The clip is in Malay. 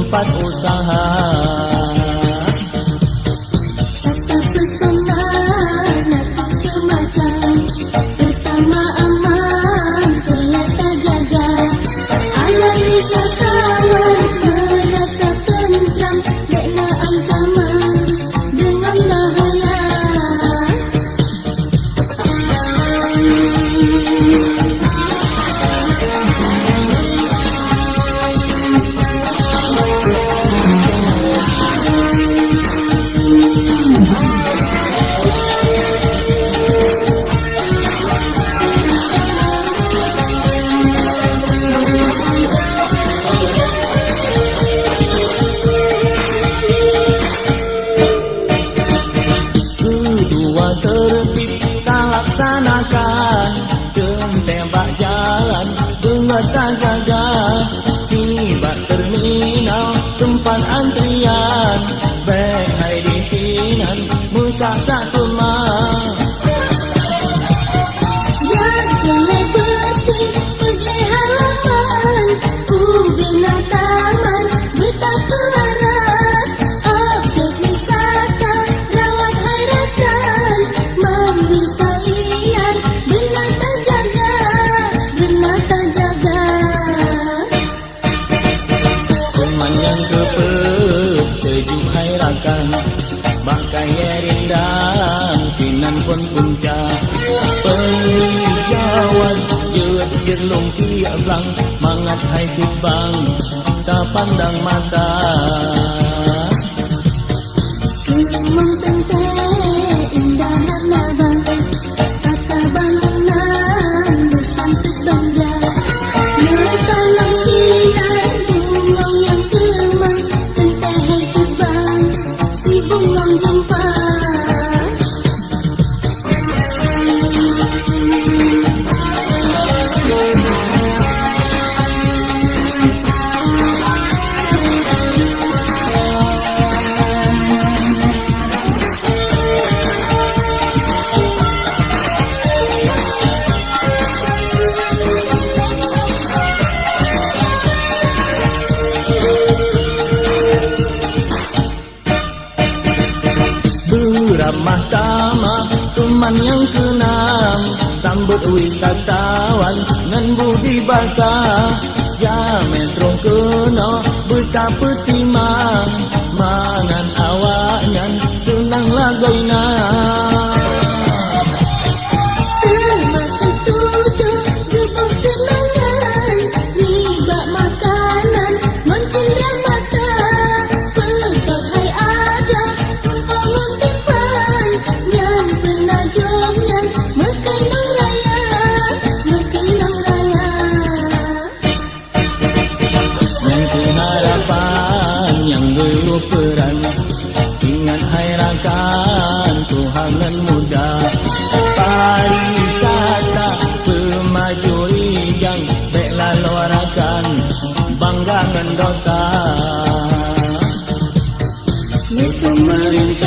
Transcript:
tempat usaha. Tata pesona nak macam-macam, pertama aman terletak jaga, agar wisatawan merasa tentram, dekna ancaman dengan bahaya. Laksanakan tembak jalan dengan tak jaga, tiba terminal tempat antrian, baik hai di sinan musak satu mah. Jalan bersih pergi halaman, ubina taman betapa larat, objek wisata rawat harapan, mobil sekalian benar terjaga, benar terjaga. Teman yang kepet sejuk hai rakan, bakai rindang sinan pun puncak, penghijauan jeut jerlung kia belang, mangat hai cubang tak pandang mata. Kemang tente indah nak nabang, tata bangunan bersantik bangga, bertalang kilat bungong yang kemang, tente hai cubang si bungong jumpa. Beramah tamah teman yang keenam, sambut wisatawan ngan budi basah, ya metro kena betapa timang, mangan awaknya senang lagoina. Peran ingat hai rakan Tuhanan muda, pariwisata pemajuri jang bek lalurakan bangga ngan dosa. Pemerintah